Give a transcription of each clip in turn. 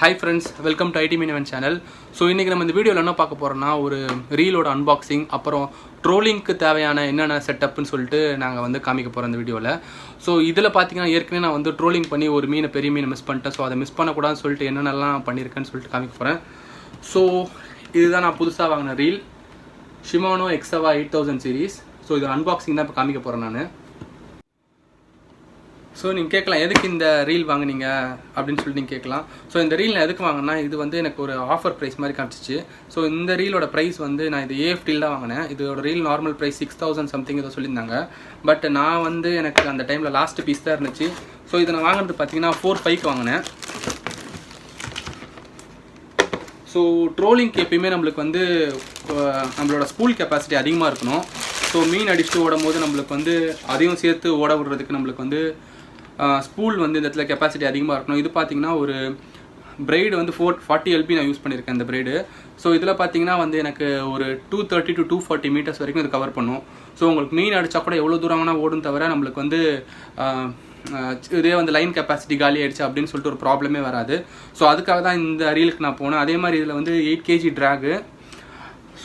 Hi friends, welcome to IT Meenavan channel. So இன்னைக்கு நம்ம இந்த வீடியோல என்ன பார்க்க போறோம்னா ஒரு ரீலோட அன்பாக்சிங் அப்புறம் ட்ரோலிங்க்கு தேவையான என்னென்ன செட்டப்னு சொல்லிட்டு நாங்க வந்து காமிக்க போறோம் இந்த வீடியோல. சோ இதுல பாத்தீங்கன்னா ஏற்கனவே நான் வந்து ட்ரோலிங் பண்ணி ஒரு பெரிய மீனை மிஸ் பண்ணிட்டேன். சோ அதை மிஸ் பண்ண கூடாதுன்னு சொல்லிட்டு என்னென்னலாம் பண்ணிருக்கேன்னு சொல்லிட்டு காமிக்க போறேன். சோ இதுதான் நான் புதுசா வாங்கின reel Shimano Nexave 8000 series. So இது அன்பாக்சிங் தான் இப்ப காமிக்க போறேன் நான். ஸோ நீங்கள் கேட்கலாம் எதுக்கு இந்த ரீல் வாங்கினீங்க அப்படின்னு சொல்லிட்டு நீங்கள் கேட்கலாம். ஸோ இந்த ரீல் நான் எதுக்கு வாங்கினா இது வந்து எனக்கு ஒரு ஆஃபர் ப்ரைஸ் மாதிரி காமிச்சிச்சு. ஸோ இந்த ரீலோட ப்ரைஸ் வந்து நான் இது AFTயில் தான் வாங்கினேன். இதோட ரீல் நார்மல் ப்ரைஸ் 6000 சம்திங் ஏதோ சொல்லியிருந்தாங்க. பட் நான் வந்து எனக்கு அந்த டைமில் லாஸ்ட் பீஸ் தான் இருந்துச்சு. ஸோ இதை நான் வாங்கினது பார்த்தீங்கன்னா 4.5 வாங்கினேன். ஸோ ட்ரோலிங்க்கு எப்பயுமே நம்மளுக்கு வந்து நம்மளோட ஸ்பூல் கெப்பாசிட்டி அதிகமாக இருக்கணும். ஸோ மீன் அடிச்சுட்டு ஓடும் போது நம்மளுக்கு வந்து அதையும் சேர்த்து ஓட விடுறதுக்கு நம்மளுக்கு வந்து ஸ்பூல் வந்து இந்த இடத்துல கெப்பாசிட்டி அதிகமாக இருக்கணும். இது பார்த்தீங்கன்னா ஒரு பிரைடு வந்து 40 LP நான் யூஸ் பண்ணியிருக்கேன் இந்த பிரைடு. ஸோ இதில் பார்த்தீங்கன்னா வந்து எனக்கு ஒரு 230 to 240 மீட்டர்ஸ் வரைக்கும் இது கவர் பண்ணும். ஸோ உங்களுக்கு மீன் அடித்தா கூட எவ்வளோ தூரம்னா ஓடும் தவிர நம்மளுக்கு வந்து இதே வந்து லைன் கெப்பாசிட்டி காலி ஆயிடுச்சு அப்படின்னு சொல்லிட்டு ஒரு ப்ராப்ளமே வராது. ஸோ அதுக்காக தான் இந்த ரீலுக்கு நான் போனேன். அதே மாதிரி இதில் வந்து 8 kg ட்ராகு.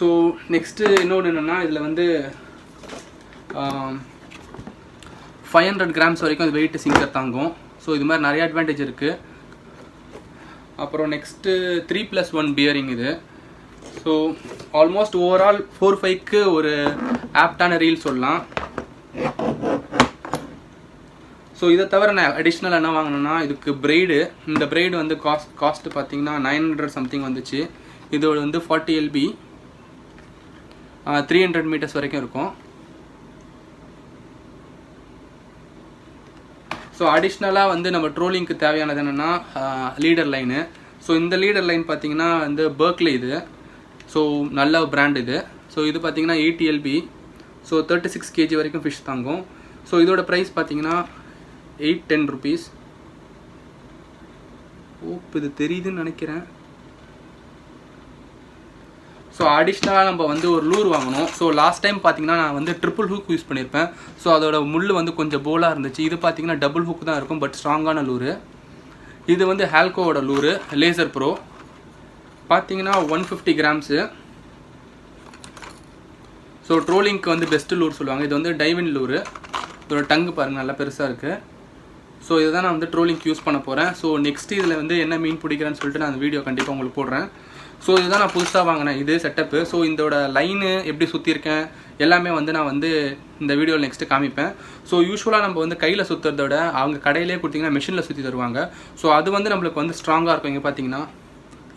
ஸோ நெக்ஸ்ட்டு இன்னொன்று என்னென்னா இதில் வந்து 500 grams வரைக்கும் அது வெயிட் சிங்கர் தாங்கும். ஸோ இது மாதிரி நிறைய அட்வான்டேஜ் இருக்குது. அப்புறம் நெக்ஸ்ட்டு 3+1 பியரிங் இது. ஸோ ஆல்மோஸ்ட் ஓவரால் 4.5க்கு ஒரு ஆப்டான ரீல் சொல்லலாம். ஸோ இதை தவிர நான் அடிஷ்னல் என்ன வாங்கினேன்னா இதுக்கு பிரைடு. இந்த பிரைடு வந்து காஸ்ட் பார்த்தீங்கன்னா 900 சம்திங் வந்துச்சு. இதோட வந்து 40 LB 300 மீட்டர்ஸ் வரைக்கும் இருக்கும். ஸோ அடிஷ்னலாக வந்து நம்ம ட்ரோலிங்க்கு தேவையானது என்னென்னா லீடர் லைனு. ஸோ இந்த லீடர் லைன் பார்த்தீங்கன்னா வந்து Berely இது. ஸோ நல்ல பிராண்ட் இது. ஸோ இது பார்த்தீங்கன்னா 80 LB. ஸோ 36 kg வரைக்கும் ஃபிஷ் தாங்கும். ஸோ இதோட ப்ரைஸ் பார்த்தீங்கன்னா 810 rupees. இது தெரியுதுன்னு நினைக்கிறேன். ஸோ அடிஷ்னலாக நம்ம வந்து ஒரு லூர் வாங்கணும். ஸோ லாஸ்ட் டைம் பார்த்தீங்கன்னா நான் வந்து ட்ரிபிள் ஹூக் யூஸ் பண்ணியிருப்பேன். ஸோ அதோட முள் வந்து கொஞ்சம் போலாக இருந்துச்சு. இது பார்த்தீங்கன்னா டபுள் ஹூக் தான் இருக்கும், பட் ஸ்ட்ராங்கான லூரு. இது வந்து ஹால்கோவோட லூரு லேசர் ப்ரோ பார்த்தீங்கன்னா 150 grams. ஸோ ட்ரோலிங்க்கு வந்து பெஸ்ட்டு லூர் சொல்லுவாங்க. இது வந்து டைவின் லூரு. இதோட டங்கு பாருங்கள் நல்லா பெருசாக இருக்குது. ஸோ இதை தான் நான் வந்து ட்ரோலிங்க்கு யூஸ் பண்ண போகிறேன். ஸோ நெக்ஸ்ட் இதில் வந்து என்ன மீன் பிடிக்கிறேன்னு சொல்லிட்டு நான் அந்த வீடியோ கண்டிப்பாக உங்களுக்கு போடுறேன். ஸோ இதுதான் நான் புதுசாக வாங்கினேன் இது செட்டப்பு. ஸோ இதோட லைனு எப்படி சுற்றிருக்கேன் எல்லாமே வந்து நான் வந்து இந்த வீடியோவில் நெக்ஸ்ட்டு காமிப்பேன். ஸோ யூஸ்வலாக நம்ம வந்து கையில் சுற்றுறதோட அவங்க கடையிலே கொடுத்தீங்கன்னா மிஷினில் சுற்றி தருவாங்க. ஸோ அது வந்து நம்மளுக்கு வந்து ஸ்ட்ராங்காக இருக்கும். இங்கே பார்த்தீங்கன்னா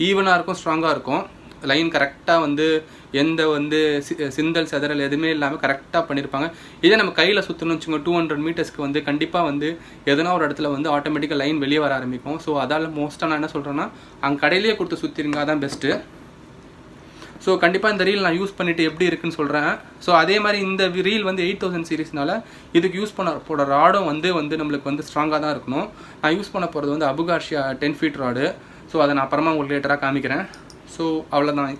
ஈவனாக இருக்கும், ஸ்ட்ராங்காக இருக்கும். லைன் கரெக்டாக வந்து எந்த வந்து சிந்தல் செதறல் எதுவுமே இல்லாமல் கரெக்டாக பண்ணியிருப்பாங்க. இதே நம்ம கையில் சுற்றணும்னு வச்சுக்கோங்க 200 மீட்டர்ஸ்க்கு வந்து கண்டிப்பாக வந்து எதனா ஒரு இடத்துல வந்து ஆட்டோமேட்டிக்காக லைன் வெளியே வர ஆரம்பிக்கும். ஸோ அதால் மோஸ்ட்டாக நான் என்ன சொல்கிறேன்னா அங்கே கடையிலேயே கொடுத்து சுற்றிருங்க, அதான் பெஸ்ட்டு. ஸோ கண்டிப்பாக இந்த ரீல் நான் யூஸ் பண்ணிவிட்டு எப்படி இருக்குன்னு சொல்கிறேன். ஸோ அதே மாதிரி இந்த ரீல் வந்து 8000 சீரீஸ்னால இதுக்கு யூஸ் பண்ண போட ராடும் வந்து நம்மளுக்கு வந்து ஸ்ட்ராங்காக தான் இருக்கணும். நான் யூஸ் பண்ண போகிறது வந்து அபுகாஷியா 10 feet ராடு. ஸோ அதை நான் அப்புறமா உங்களுக்கு லேட்டராக காமிக்கிறேன். ஸோ அவ்வளோதான்.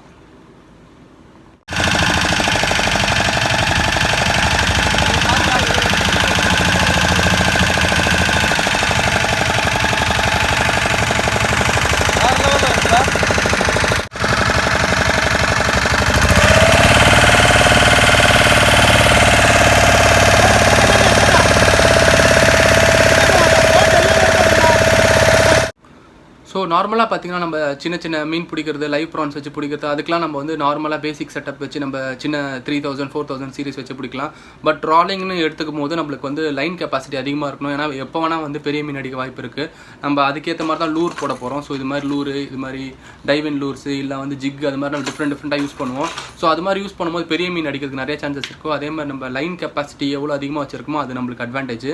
ஸோ நார்மலாக பார்த்தீங்கன்னா நம்ம சின்ன மீன் பிடிக்கிறது லைவ் ப்ரான்ஸ் வச்சு பிடிக்கிறது அதுக்கெலாம் நம்ம வந்து நார்மலாக பேசிக் செட்டப் வச்சு நம்ம சின்ன 3000 4000 சீரிஸ் வச்சு பிடிக்கலாம். பட் ட்ராலிங்னு எடுத்துக்கும் போது நம்மளுக்கு வந்து லைன் கெப்பாசிட்டி அதிகமாக இருக்கணும். ஏன்னா எப்போ வேணால் வந்து பெரிய மீன் அடிக்க வாய்ப்பு இருக்குது. நம்ம அதுக்கேற்ற மாதிரி தான் லூர் போட போகிறோம். ஸோ இது மாதிரி லூரு, இது மாதிரி டைவின் லூர்ஸு இல்லை வந்து ஜிக் அது மாதிரி நம்ம டிஃப்ரெண்ட்டாக யூஸ் பண்ணுவோம். ஸோ அது மாதிரி யூஸ் பண்ணும்போது பெரிய மீன் அடிக்கிறதுக்கு நிறைய சான்சஸ் இருக்கும். அதே மாதிரி நம்ம லைன் கெப்பாசிட்டி எவ்வளோ அதிகமாக வச்சுருக்கோமோ அது நம்மளுக்கு அட்வான்டேஜ்.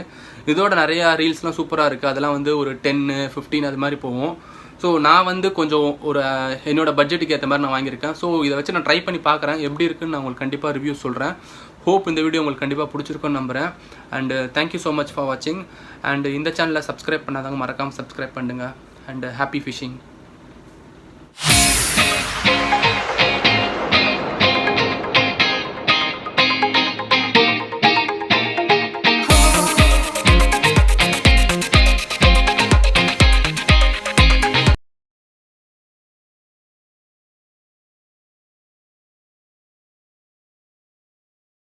இதோட நிறையா ரீல்ஸ்லாம் சூப்பராக இருக்குது. அதெல்லாம் வந்து ஒரு 10 15 அது மாதிரி போவோம். ஸோ நான் வந்து கொஞ்சம் ஒரு என்னோட பட்ஜெட்டுக்கு ஏற்ற மாதிரி நான் வாங்கியிருக்கேன். ஸோ இதை வச்சு நான் ட்ரை பண்ணி பார்க்குறேன் எப்படி இருக்குன்னு நான் உங்களுக்கு கண்டிப்பாக ரிவ்யூ சொல்கிறேன். ஹோப் இந்த வீடியோ உங்களுக்கு கண்டிப்பாக பிடிச்சிருக்குன்னு நம்புகிறேன். And thank you so much for வாட்சிங். அண்ட் இந்த சேனலை சப்ஸ்கிரைப் பண்ணாதவங்க மறக்காமல் சப்ஸ்கிரைப் பண்ணுங்கள். And happy phishing.